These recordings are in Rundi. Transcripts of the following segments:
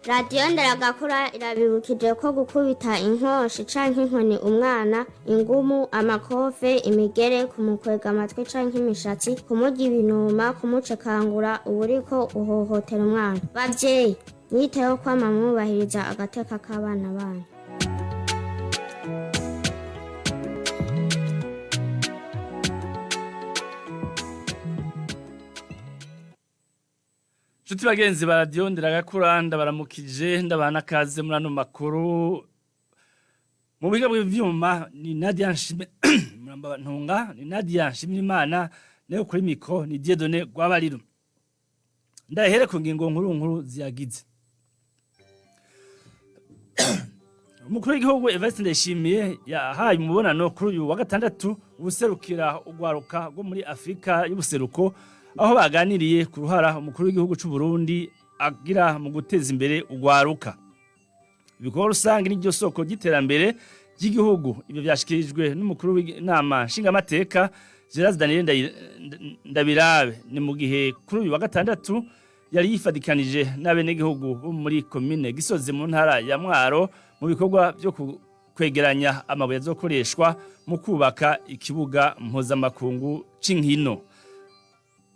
radiyo Nderagakura irabibukije ko gukubita inkoshi canke inkoni umwana, ingumu, amakofe, imigere, kumukwega amatwi canke imishatsi, kumurya ibinuma, kumucekangura uburiko uhohotera umwana. Bavyeyi, mwiteho kwama mwubahiriza agateka k'abana banyu. Nshuti bagenzi ba radiyo Nderagakura ndabaramukije ndabana kaze muri ano makuru. Mu biga bw'ivyuma ni Nadia Ntunga, ni Nadia Nshimirimana, nayo kuri mikro ni Dieudonné Gwabariro. Ndahere ku ngingo nkuru ziyagize. Umukuru w'igihugu Evariste Ndayishimiye yahaye umubonano kuri uyu wa gatandatu ubuserukira ugwaruka rwo muri Afrika y'ubuseruko, aho baganiriye ku ruhara umukuru w'igihugu cy'u Burundi agira mu guteza imbere ugwaruka. Ibikorwa rusange n'iryo soko ry'iterambere ry'igihugu, ibyo byashikirijwe n'umukuru w'inama nshingamateka Gerard Daniel Ndabirabe. Ni mu gihe kuri uyu wa gatandatu yari yifadikanije n'abenegihugu bo muri komine Gisozi mu ntara ya Mwaro mu bikorwa byo kwegeranya amabuye azokoreshwa mu kubaka ikibuga mpuzamakungu c'inkino.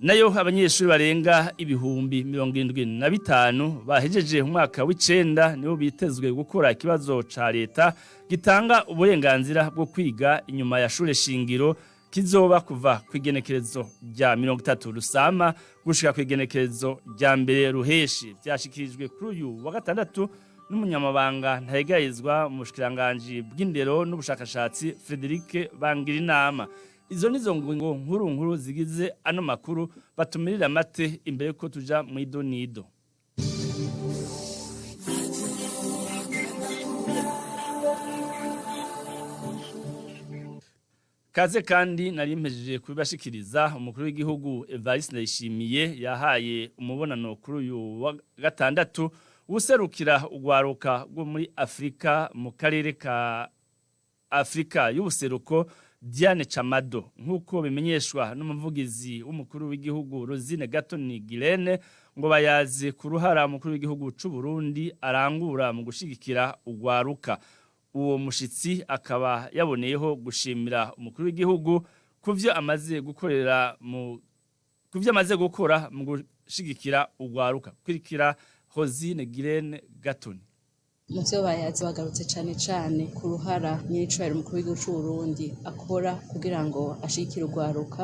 Nayo abanyeshuri barenga ibihumbi 75 bahejeje umwaka w'icenda nibo bitezwe gukora ikibazo ca leta gitanga uburenganzira bwo kwiga inyuma ya shure shingiro, kizoba kuva kwigenekerezo rya 30 Rusama gushika kwigenekerezo rya mbere Ruheshi. Byashikirijwe kuri uyu wa gatandatu n'umunyamabanga ntayegayizwa mu bushikiranganje bw'indero n'ubushakashatsi Frederic Bangirinama. Izo nizo ngingo nkuru zigize ano makuru, batumirira mate imbere ko tuja mu idonido. Kaze kandi nari mpejeje kubashikiriza umukuru w'igihugu Evariste Ndayishimiye yahaye umubonano kuri uyu wa gatandatu ubuserukira ugwaruka rwo muri Afrika mu karere ka Afrika y'ubuseruko Diane Chamado, nk'uko bimenyeshwa n'umuvugizi w'umukuru w'igihugu Rosine Gatoni Girene, ngo bayaze ku ruhara umukuru w'igihugu cy'u Burundi arangura mu gushigikira ugwaruka. Uwo mushitsi akaba yaboneyeho gushimira umukuru w'igihugu kuvyo amaze gukora mu gushigikira ugwaruka. Kurikira Rosine Girene Gatoni. Muvyo bayazi bagarutse cane ku ruhara nyiricubahiro umukuru w'igihugu cy'u Burundi akora kugira ngo ashigikire ugwaruka,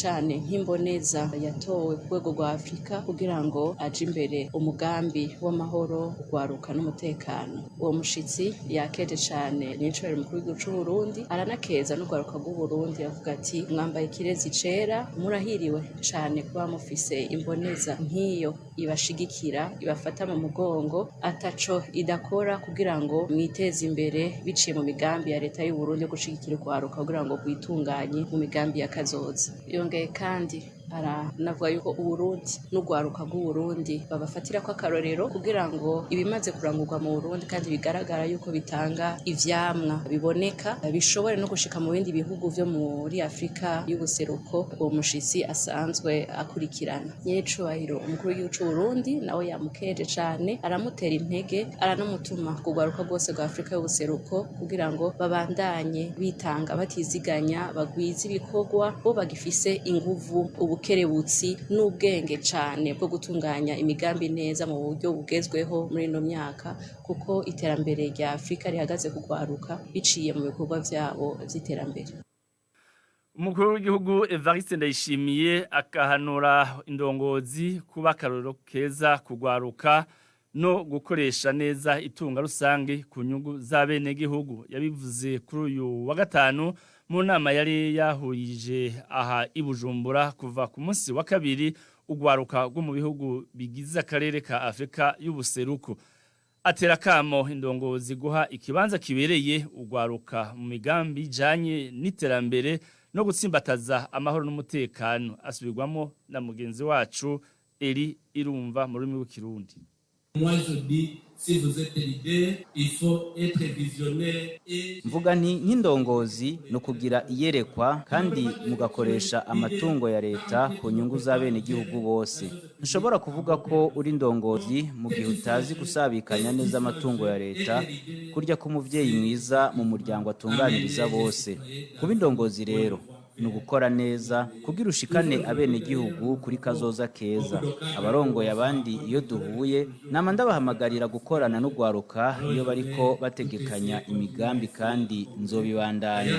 cane nk'imboneza yatowe ku rwego rwa Afrika kugira ngo aje imbere umugambi w'amahoro, ugwaruka n'umutekano. Uwo mushitsi yakeje cane nyiricubahiro umukuru w'igihugu cy'u Burundi, aranakeza n'ugwaruka rw'u Burundi, avuga ati mwambaye ikirezi cera, murahiriwe cane kuba mufise imboneza nk'iyo ibashigikira, ibafata mu mugongo, ataco idakora kugira ngo mwiteze imbere biciye mu migambi ya leta y'u Burundi yo gushigikira ugwaruka kugira ngo gwitunganye mu migambi ya kazoza. Yongeye kandi aranavuga yuko Uburundi n'ugwaruka rw'u Burundi babafatira ko akarorero kugira ngo ibimaze kurangurwa mu Burundi kandi bigaragara yuko bitanga ivyamwa biboneka bishobore no gushika mu bindi bihugu vyo muri Afrika y'ubuseruko. Uwo mushitsi asanzwe akurikirana nyiricubahiro umukuru w'igihugu cy'u Burundi nawe yamukeje cane, aramutera intege, aranamutuma kugwaruka rwose rwa Afrika y'ubuseruko kugira ngo babandanye bitanga batiziganya, bagwiza ibikorwa bo bagifise inguvu, ubukerebutsi n'ubwenge cane bwo gutunganya imigambi neza mu buryo bugezweho muri ino myaka, kuko iterambere rya Afrika rihagaze kugwaruka biciye mu bikorwa vyabo vy'iterambere. Umukuru w'igihugu Evariste Ndayishimiye akahanura indongozi kuba akarorero keza kugwaruka no gukoresha neza itunga rusange ku nyungu z'abenegihugu. Yabivuze kuri uyu wa gatanu mu nama yari yahurije aha i Bujumbura kuva ku munsi wa kabiri ugwaruka rwo mu bihugu bigize akarere ka Afrika y'ubuseruko. Atera kamo indongozi guha ikibanza kibereye ugwaruka mu migambi ijanye n'iterambere no gutsimbataza amahoro n'umutekano. Asubirwamo na mugenzi wacu Eri Irumva mu rurimi rw'Ikirundi. Mvuga nti nk'indongozi no kugira iyerekwa kandi mugakoresha amatungo ya leta ku nyungu z'abene gihugu bose. Ntushobora kuvuga ko uri ndongozi mu gihe utazi gusabikanya neza amatungo ya leta, kurya k'umuvyeyi mwiza mu muryango atunganiriza bose. Kuba indongozi rero ni ugukora neza kugira ushikane abene gihugu kuri kazoza keza. Abarongoye abandi iyo duhuye nama ndabahamagarira gukorana n'ugwaruka iyo bariko bategekanya imigambi kandi nzobibandanya.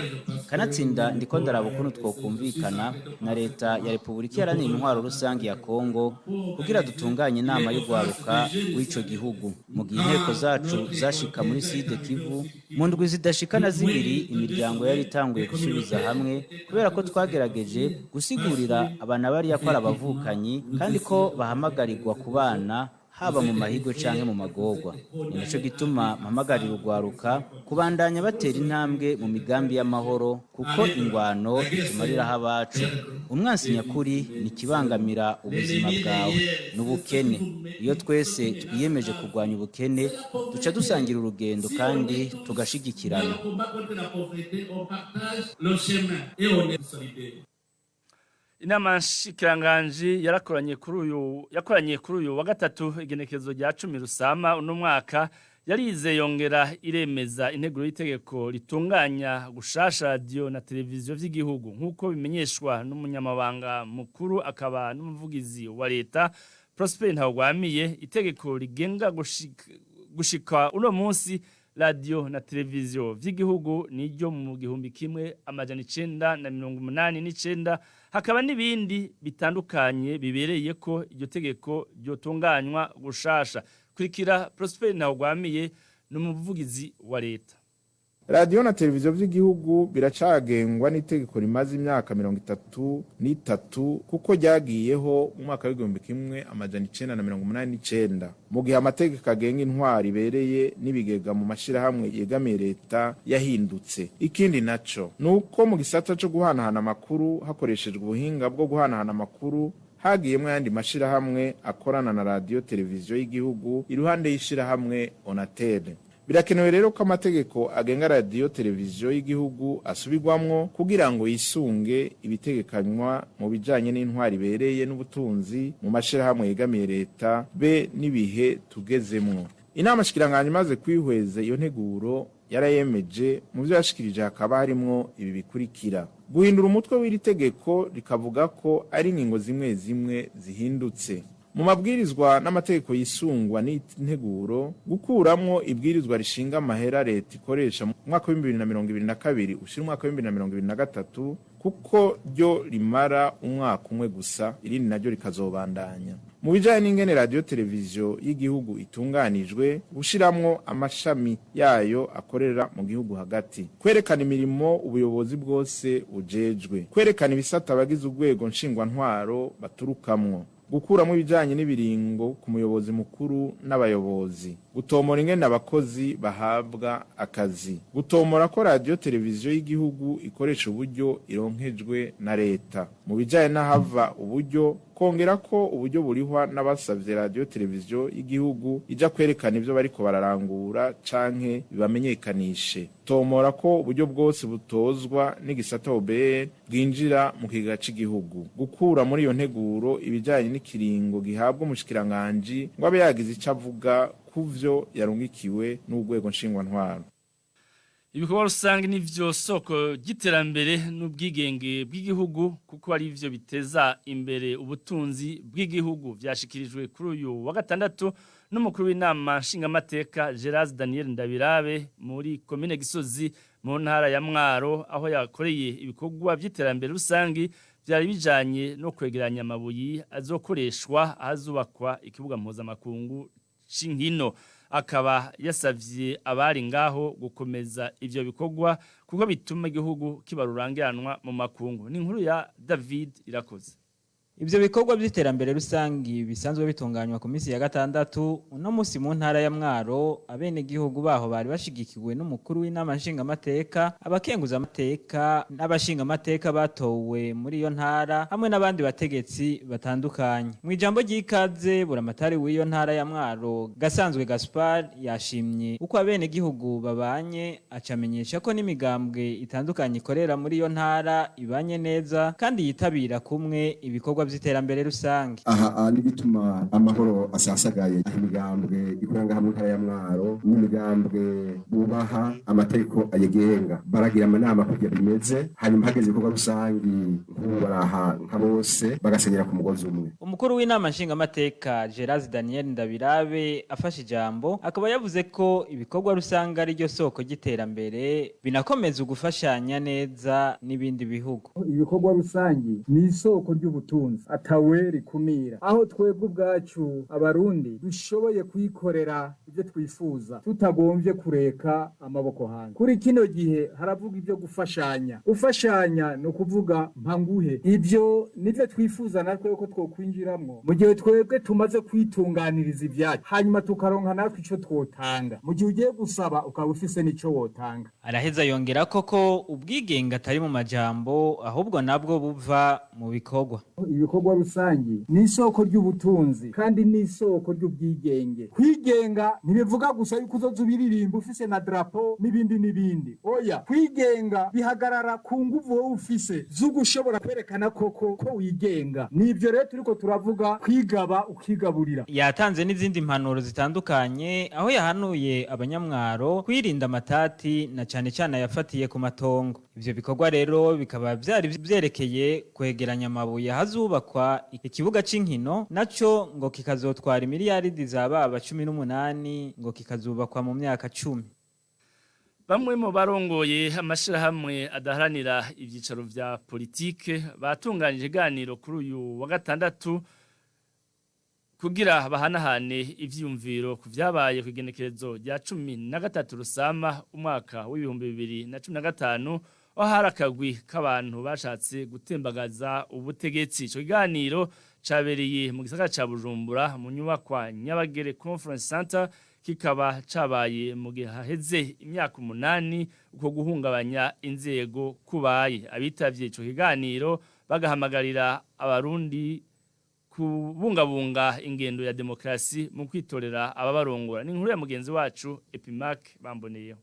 Kanatsinda ndiko ndaraba ukuntu twokumvikana na leta ya Repubulika Iharanira Intwaro Rusangi ya Kongo kugira dutunganye inama y'ugwaruka w'ico gihugu. Mu gihe inteko zacu zashika muri Sud Kivu mu ndwi zidashikana zibiri imiryango yari itanguye gusubiza hamwe kubera ko twagerageje gusigurira abana bari yakora abavukanyi kandi ko bahamagarirwa kubana haba mu mahigo canke mu magorwa. Ni naco gituma mpamagarira ugwaruka kubandanya batera intambwe mu migambi y'amahoro kuko ingwano itumariraho abacu. Umwansi nyakuri ni kibangamira ubuzima bwawe n'ubukene. Iyo twese twiyemeje kurwanya ubukene duca dusangira urugendo kandi tugashigikirana. Inama nshikiranganji yakoranye kuri uyu wa gatatu igenekezo rya 10 Rusama uno mwaka yarize yongera iremeza integuro y'itegeko ritunganya gushasha radio na televiziyo vy'igihugu nkuko bimenyeshwa n'umunyamabanga mukuru akaba n'umuvugizi wa leta Prosper Ntawagwamiye. Itegeko rigenga gushika uno munsi radio na televiziyo vy'igihugu niryo mu 1989 hakaba n'ibindi bitandukanye bibereye ko iryo tegeko ryotunganywa gushasha. Kurikira Prosper Ntawagwamiye n'umuvugizi wa leta. Radio na televiziyo vy'igihugu biracagengwa n'itegeko rimaze imyaka 33 kuko ryagiyeho mu mwaka w'1989 mu gihe amategeko agenga intwari ibereye n'ibigega mu mashirahamwe yegamiye leta yahindutse. Ikindi naco nuko mu gisata cyo guhanahana amakuru hakoreshejwe ubuhinga bwo guhanahana amakuru hagiyemwe yandi mashirahamwe akorana na radio televiziyo y'igihugu iruhande y'ishirahamwe Onatel. Birakenewe rero ko amategeko agenga radio televiziyo y'igihugu asubirwamwo kugira ngo yisunge ibitegekanywa mu bijanye n'intwari ibereye n'ubutunzi mu mashirahamwe yegamiye leta be nibihe tugezemwo. Inama shikiranganje imaze kwihweza iyo nteguro yarayemeje mu byo yashikirije hakaba harimwo ibi bikurikira: guhindura umutwe w'iri tegeko rikavuga ko ari ingingo zimwe zimwe zihindutse mu mabwirizwa n'amategeko yisungwa n'integuro, gukuramwo ibwirizwa rishinga amahera leta ikoresha mu mwaka wa 2022 ushira umwaka wa 2023 kuko ryo rimara umwaka umwe gusa, irindi naryo rikazobandanya. Mu bijanye n'ingene radio televiziyo y'igihugu itunganijwe, gushiramwo amashami yayo akorera mu gihugu hagati, kwerekana imirimo ubuyobozi bwose bujejwe, kwerekana ibisata abagize urwego nshingwantwaro baturukamwo, gukuramo ibijanye n'ibiringo ku muyobozi mukuru n'abayobozi, gutomora ingene abakozi bahabwa akazi, gutomora ko radio televiziyo y'igihugu ikoresha uburyo ironkejwe na leta. Mu bijanye n'ahava uburyo, kongera ko uburyo burihwa n'abasavye radio televiziyo y'igihugu ija kwerekana ivyo bariko bararangura canke bibamenyekanishe. Tomora ko uburyo bwose butozwa n'igisata OBR bwinjira mu kigega c'igihugu. Gukura muri iyo nteguro ibijanye n'ikiringo gihabwa umushikiranganje ngo abe yagize icavuga kuvyo yarungikiwe n'urwego nshingwantwaro. Ibikorwa rusange nivyo soko giterambere n'ubwigenge bw'igihugu kuko ari ivyo biteza imbere ubutunzi bw'igihugu, vyashikirijwe kuri uyu wa gatandatu n'umukuru w'inama nshingamateka Gerard Daniel Ndabirabe muri komine Gisozi mu ntara ya Mwaro, aho yakoreye ibikorwa by'iterambere rusange byari bijanye no kwegeranya amabuyi azokoreshwa ahazubakwa ikibuga mpuzamakungu c'inkino. Akaba yasavye abari ngaho gukomeza ivyo bikorwa kuko bituma igihugu kibarurangiranwa mu makungu. Ni inkuru ya David Irakoze. Ivyo bikorwa by'iterambere rusangi bisanzwe bitunganywa ku minsi ya gatandatu uno musi mu ntara ya Mwaro abene gihugu baho bari bashigikiwe n'umukuru w'inama nshingamateka abakenguza amateka n'abashinga amateka batowe muri iyo ntara hamwe n'abandi bategetsi batandukanye. Mu ijambo ry'ikaze buramatari w'iyo ntara ya Mwaro Gasanzwe Gaspard yashimye uko abene gihugu babanye acamenyesha ko n'imigambwe itandukanye ikorera muri iyo ntara ibanye neza kandi yitabira kumwe ibikorwa by'iterambere rusange. Aha ni bituma amahoro asasagaye imigambwe ikoranga hamwe ntara ya Mwaro n'imigambwe bubaha amategeko ayegenga baragira amanama kugira bimeze hanyuma hageze ibikorwa rusangi baraha nka bose bagasenyera ku mugozi umwe. Umukuru w'inama nshingamateka Gerard Daniel Ndabirabe afashe ijambo akaba yavuze ko ibikorwa rusanga ari ryo soko ry'iterambere binakomeza gufashanya neza n'ibindi bihugu. Ibikorwa rusangi ni isoko ry'ubutunzi atawe rikumira aho twebwe ubwacu abarundi dushoboye kwikorera ibyo twifuza tutagombye kureka amaboko hanze. Kuri kino gihe haravuga ibyo gufashanya no kuvuga mpanguhe ibyo nivyo twifuza natwe ko twokwinjiramwo mu gihe twebwe tumaze kwitunganiriza ibyacu hanyuma tukaronka natwe ico twotanga mu gihe ugiye gusaba ukaba ufise n'ico wotanga. Araheza yongera koko ubwigenge atari mu majambo ahubwo nabwo buva mu bikorwa. Ibikorwa rusangi ni isoko ry'ubutunzi kandi ni isoko ry'ubwigenge. Kwigenga ntibivuga gusa yuko uzoza ubiririmba ufise na drapo n'ibindi. Oya, kwigenga bihagarara ku nguvu wowe ufise z'ugushobora kwerekana koko ko wigenga. Nivyo rero turiko turavuga kwigaba ukigaburira. Yatanze n'izindi mpanuro zitandukanye aho yahanuye abanyamwaro kwirinda amatati na cane cane yafatiye ku matongo. Ivyo bikorwa rero bikaba byari byerekeye kwegeranya amabuye hazubakwa ikibuga c'inkino naco ngo kikazotwara miliyaridi zababa 18 ngo kikazubakwa mu myaka 10. Bamwe mu barongoye amashirahamwe adaharanira ivyicaro vya politike batunganije iganiro kuri uyu wa gatandatu kugira bahanahane ivyumviro ku vyabaye ku igenekerezo rya 13 Rusama umwaka w'2015 aho hari akagwi k'abantu bashatse gutembagaza ubutegetsi. Ico kiganiro cabereye mu gisagara ca Bujumbura mu nyubakwa Nyabagere Conference Center kikaba cabaye mu gihe haheze imyaka 8 uko guhungabanya inzego kubaye. Abitavye ico kiganiro bagahamagarira abarundi kubungabunga ingendo ya demokrasi mu kwitorera ababarongora. Ni inkuru ya mugenzi wacu Epimac Bamboneyeho.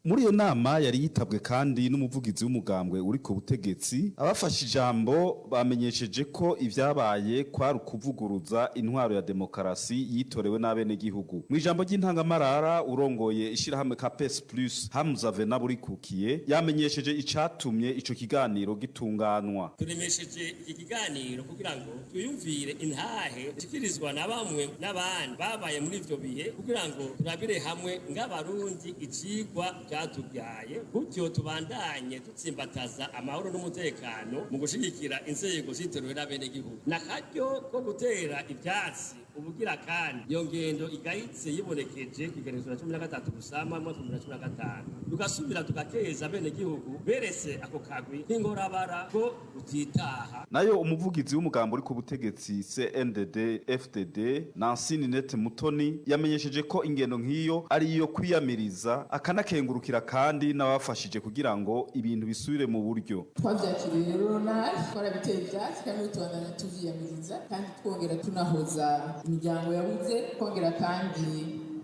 Muri iyo nama yari yitabwe kandi n'umuvugizi w'umugambwe uri ku butegetsi abafashe ijambo bamenyesheje ko ivyabaye kwari kuvuguruza intwaro ya demokrasi yitorewe n'abene gihugu. Mu ijambo ry'intangamarara urongoye ishirahamwe KPS Plus Hamza Venaburikiye yamenyesheje icatumye ico kiganiro gitunganwa. Turemesheje iki kiganiro kugira ngo tuyumvire intahe zikirizwa na bamwe n'abandi babaye muri ivyo bihe kugira ngo turabire hamwe ng'abarundi icigwa byatubyaye gutyo tubandanye dutsimbataza amahoro n'umutekano mu gushigikira inzego ziteruwe n'abene gihugu. Nakaryo ko gutera ibyatsi ubugira kandi iyo ngendo igahitse yibonekeje kwigerezo 13 Rusama mu 2015 tugasubira tukakeza abene gihugu berese ako kagwi nk'ingorabara ko utitaha. Nayo umuvugizi w'umugambo uri ku butegetsi CNDD FDD Nansini Net Mutoni yamenyesheje ko ingendo nk'iyo ari iyo kwiyamiriza akanakengurukira kandi n'abafashije kugira ngo ibintu bisubire mu buryo. Twavyakiriye rero twara biteye ivyatsi kandi tubandanya tuvyiyamiriza kandi twongera tunahoza imiryango yabuze kongera kandi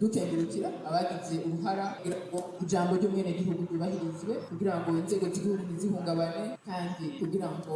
dukengurukira abagize uruhara kugira ngo ijambo ry'umwene gihugu ryubahirizwe kugira ngo inzego z'igihugu ntizihungabane kandi kugira ngo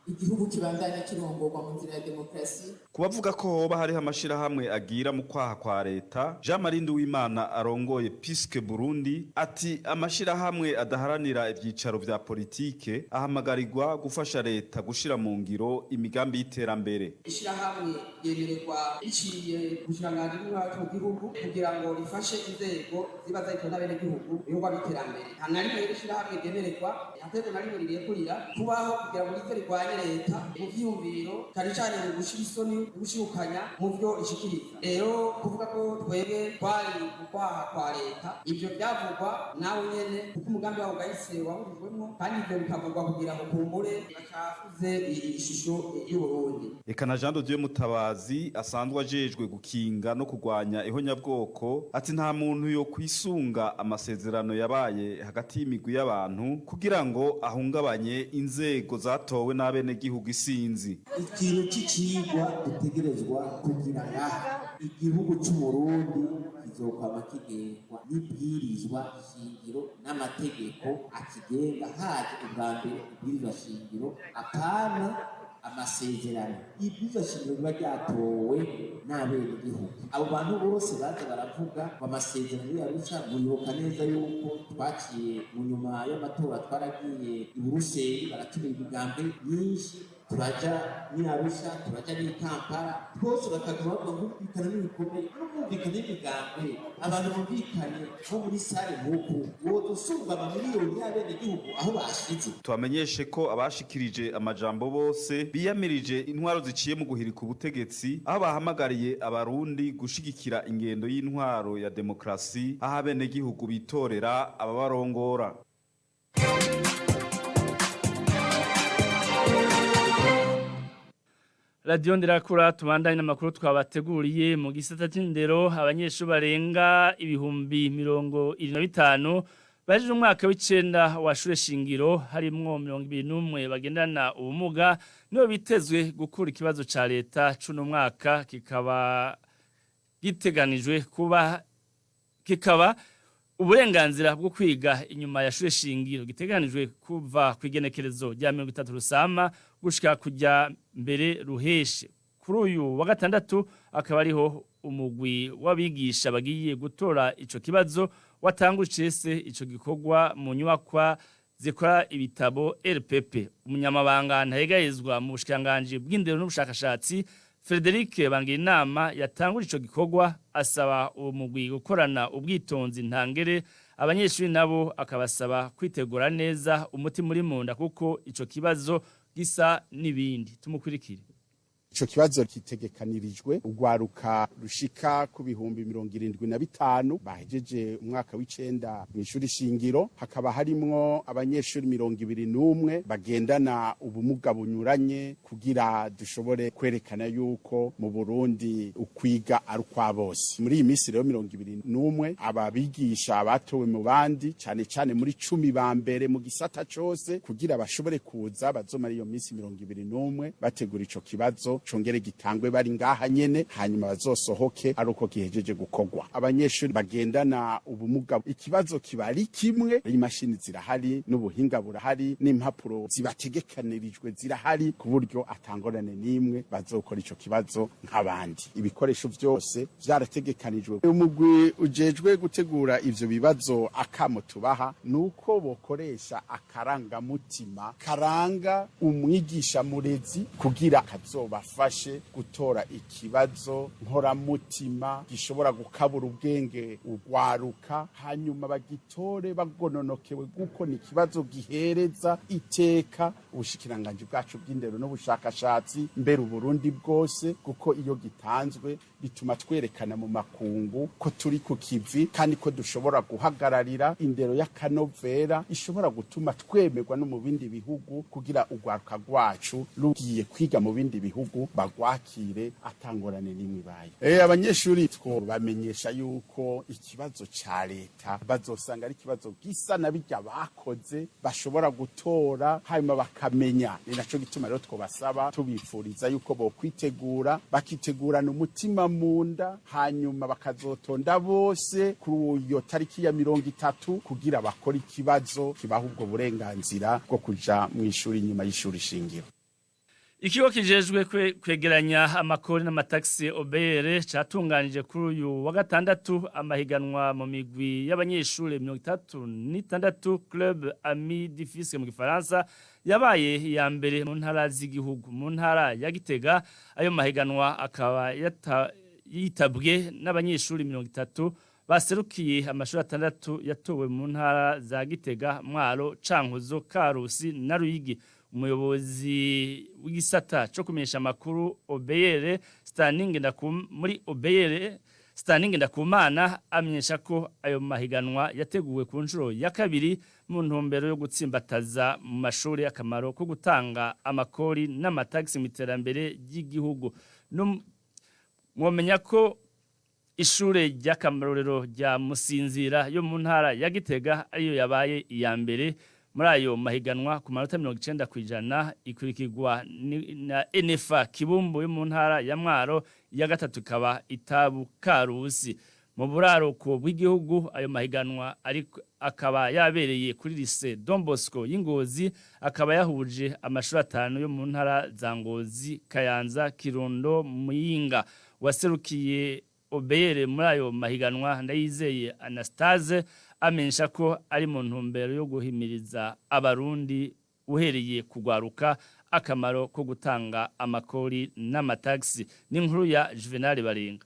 igihugu kibandanye kirongorwa mu nzira ya demokrasi. Kubavuga ko hoba hariho amashirahamwe agira mu kwaha kwa leta, Jean Marie Nduwimana arongoye Piske Burundi ati amashirahamwe adaharanira ivyicaro vya politike ahamagarirwa gufasha leta gushira mu ngiro imigambi y'iterambere. Ishirahamwe yemererwa iciye gushangana n'abantu mu gihugu kugira ngo rifashe inzego ziba zahitwa n'abene gihugu ibikorwa by'iterambere. Nta na rimwe ishirahamwe ryemererwa atego na rimwe ririye kurira kubaho kugira ngo rize rigwanye leta mu vyiyumviro cyane cyane mu gushira isoni gushikanya mu byo ishikiriza rero kuvuga ko twebwe twari gukwaha kwa leta ivyo byavugwa nawe nyene kuko umugambi wabo gahise wahurijwemo kandi ivyo bikavugwa kugira ngo kumbure bacafuze ishusho y'Uburundi. Eka na Jean de Dieu Mutabazi asanzwe ajejwe gukinga no kurwanya ihonyabwoko ati nta muntu yo kwisunga amasezerano yabaye hagati y'imigwi y'abantu kugira ngo ahungabanye inzego zatowe n'abene gihugu isinzi. Ikintu c'icigwa dutegerezwa kugira igihugu c'Uburundi kizokwama kigengwa n'ibwirizwa shingiro n'amategeko akigenga haje ubwa mbere ibwirizwa shingiro apana amasezerano ibwirizwa shingiro biba ryatowe n'abene gihugu. Abo bantu bose baza baravuga amasezerano yarusha muribuka neza yuko twaciye mu nyuma y'amatora twaragiye i Buruseli baratumira imigambi myinshi turaja ni Arusha turaja ni Kampala twose bakaguma bumvikana n'ibikomeye n'ubumvikana n'imigambi abantu bumvikanye nko muri sare nk'uku uwo dusumba amamiliyoni y'abene gihugu aho bashize. Twamenyeshe ko abashikirije amajambo bose biyamirije intwaro ziciye mu guhirika ubutegetsi aho bahamagariye abarundi gushigikira ingendo y'intwaro ya demokrasi aho abene gihugu bitorera ababarongora. Radio Nderagakura tubandanye n'amakuru twabateguriye mu gisata c'indero abanyeshuri barenga ibihumbi 25 baje umwaka w'icenda wa shure shingiro harimwo 21 bagendana ubumuga nibo bitezwe gukura ikibazo ca leta cuno mwaka kikaba giteganijwe kikaba uburenganzira bwo kwiga inyuma ya shure shingiro giteganijwe kuva kwigenekerezo rya 30 Rusama gushika kujya mbere ruheshe kuri uyu wa gatandatu akaba ariho umugwi w'abigisha bagiye gutora ico kibazo watangujese ico gikorwa mu nyubakwa zikora ibitabo RPP. Umunyamabanga ntahegayezwa mu bushikanganje bw'indero n'ubushakashatsi Frederic Bangirinama yatanguje ico gikorwa asaba uwo mugwi gukorana ubwitonzi ntangere abanyeshuri nabo akabasaba kwitegura neza umuti muri munda kuko ico kibazo gisa n'ibindi. Tumukurikire. Ico kibazo kitegekanirijwe ugwaruka rushika ku bihumbi 75 bahejeje umwaka w'icenda mu ishuri shingiro hakaba harimwo abanyeshuri 21 bagendana ubumuga bunyuranye kugira dushobore kwerekana yuko mu Burundi ukwiga ari kwa bose. Muri iyi minsi rero 21 ababigisha batowe mu bandi cyane cyane muri 10 ba mbere mu gisata cose kugira bashobore kuza bazomara iyo minsi 21 bategura ico kibazo congere gitangwe bari ngaha nyene hanyuma bazosohoke ari uko gihejeje gukogwa. Abanyeshuri bagendana ubumuga ikibazo kibari kimwe, imashini zirahari n'ubuhinga burahari n'impapuro zibategekanirijwe zirahari ku buryo atangorane nimwe bazokora ico kibazo nk'abandi. Ibikoresho byose byarategekanijwe. Umugwi ujejwe gutegura ivyo bibazo akamo tubaha nuko bokoresha akarangamutima karanga umwigisha murezi kugira kazobafashe gutora ikibazo nkoramutima gishobora gukabura ubwenge ugwaruka hanyuma bagitore bagononokewe guko ni kibazo gihereza iteka ubushikiranganje bwacu bw'indero n'ubushakashatsi mbere Uburundi bwose kuko iyo gitanzwe bituma twerekana mu makungu ko turi ku kivi kandi ko dushobora guhagararira indero y'akanovera ishobora gutuma twemerwa no mu bindi bihugu kugira ugwaruka rwacu rugiye kwiga mu bindi bihugu bagwakire atangorane n'imibaye. Abanyeshuri two bamenyesha yuko ikibazo ca leta bazosanga ari kibazo gisa na bijya bakoze bashobora gutora hanyuma bakamenya. Ni naco gituma rero twobasaba tubifuriza yuko bo kwitegura bakitegurana umutima munda hanyuma bakazotonda bose kuri iyo tariki ya 30 kugira bakora ikibazo kibaha ubwo burenganzira bwo kuja mu ishuri nyuma y'ishuri shingiro. Ikigo kijejwe kwegeranya amakori n'amataxi OBR catunganije kuri uyu wa gatandatu amahiganwa mu migwi y'abanyeshuri 36 Club Ami du Fisc mu Gifaransa yabaye ya mbere mu ntara z'igihugu. Mu ntara ya Gitega ayo mahiganwa akaba yitabwe n'abanyeshuri 30 baserukiye amashuri 6 yatowe mu ntara za Gitega, Mwaro, Cankuzo, Karusi na Ruyigi. umuyobozi w'igisata cyo kumenyesha amakuru obeyere Standing Ndakumana amenyesha ko ayo mahiganwa yateguwe ku nshuro ya kabiri mu ntumbero yo gutsimbataza mu mashuri akamaro ko gutanga amakori n'amatagisi mu iterambere ry'igihugu. Mwomenya ko ishure ry'akamarorero rya Musinzira yo mu ntara ya Gitega ariyo yabaye iya mbere muri ayo mahiganwa ku manota 90% ikurikirwa na NFA Kibumbu yo mu ntara ya Mwaro ya gatatu kaba Itabu Karusi. Mu buraruko bw'igihugu ayo mahiganwa akaba yabereye kuri lycée Don Bosco y'Ingozi, akaba yahuje amashuri 5 yo mu ntara za Ngozi, Kayanza, Kirundo, Muyinga. Waserukiye obeyere muri ayo mahiganwa Ndayizeye Anastase amenyesha ko ari mu ntumbero yo guhimiriza abarundi uhereye kugwaruka akamaro ko gutanga amakori n'amatagisi. N'inkuru ya Juvenal Barenga.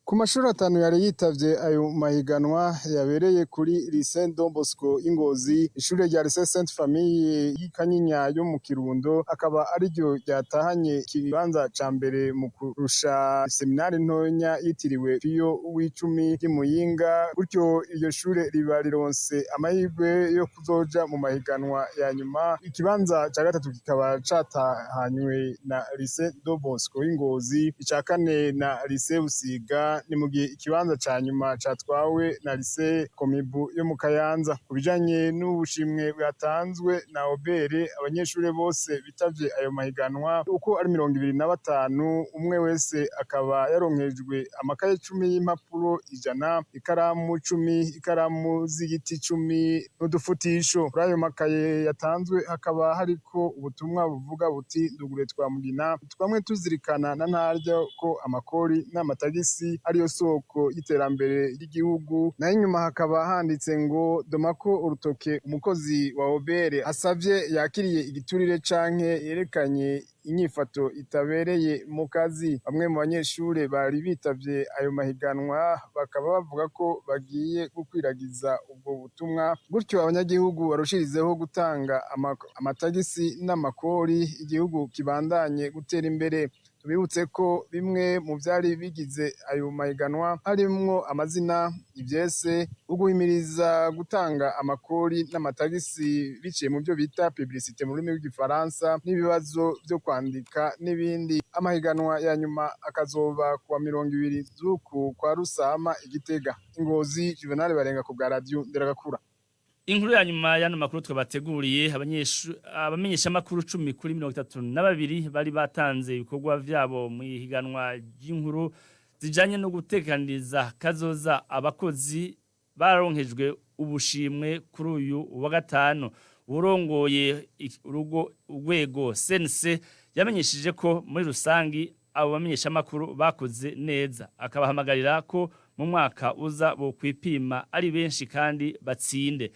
Ku mashuri 5 yari yitavye ayo mahiganwa yabereye kuri lycée Don Bosco Ingozi, ishure rya lycée Sainte Famille y'Ikanyinya yo mu Kirundo, akaba ari ryo ryatahanye kibanza ca mbere mu kurusha seminari ntonya yitiriwe Pio w'icumi y'Imuyinga. Gutyo iryo shure riba rironse amahirwe yo kuzoja mu mahiganwa ya nyuma. Ikibanza ca gatatu kikaba catahanywe na lycée Don Bosco y'Ingozi, ica kane na lycée Busiga, ni mu gihe ikibanza ca nyuma catwawe na lycée Komibu yo mu Kayanza. Kubijanye n'ubushimwe bwatanzwe na Obere, abanyeshure bose bitavye ayo mahiganwa uko ari 25, umwe wese akaba yaronkejwe amakaye 10 y'impapuro 100, ikaramu 10, ikaramu z'igiti 10 n'udufutisho. Kuri ayo makaye yatanzwe hakaba hariko ubutumwa buvuga buti ndugure twamugina twamwe tuzirikana na ntaryo ko amakori n'amatagisi ariyo soko y'iterambere ry'igihugu. Na inyuma hakaba handitse ngo domako urutoke umukozi wa Obere asavye yakiriye igiturire canke yerekanye inyifato itabereye mu kazi. Bamwe mu banyeshure bari bitavye ayo mahiganwa bakaba bavuga ko bagiye gukwiragiza ubwo butumwa, gutyo abanyagihugu barushirizeho gutanga amatagisi n'amakori, igihugu kibandanye gutera imbere. Tubibutse ko bimwe mu vyari bigize ayo mahiganwa harimwo amazina, ivyese, uguhimiriza gutanga amakori n'amatagisi biciye mu byo bita publicité mu rurimi rw'igifaransa, n'ibibazo byo kwandika n'ibindi. Amahiganwa ya nyuma akazoba kuwa 20 z'uku kwa Rusama Igitega. Ingozi, Juvenal Barenga ku bwa radio Nderagakura. Inkuru ya nyuma y'ano makuru twabateguriye, abamenyesha makuru 10 kuri 32 bari batanze ibikorwa vyabo mu higanwa ry'inkuru zijanye no gutekaniriza kazoza abakozi baronkejwe ubushimwe kuri uyu wa gatanu. Urongoye urwego sense yamenyesheje ko muri rusangi abo bamenyesha makuru bakoze neza, akabahamagarira ko mu mwaka uza bo kwipima ari benshi kandi batsinde.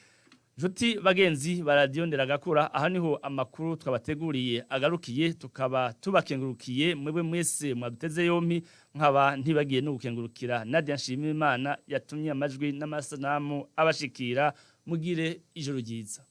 Juti bagenzi ba radio Nderagakura, aha niho amakuru twabateguriye agarukiye, tukaba tubakengurukiye mwebwe mwese mwaduteze yompi, nkaba ntibagiye no gukengurukira Nadia Nshimiyimana yatumye amajwi n'amasanamu abashikira. Mugire ijoro ryiza.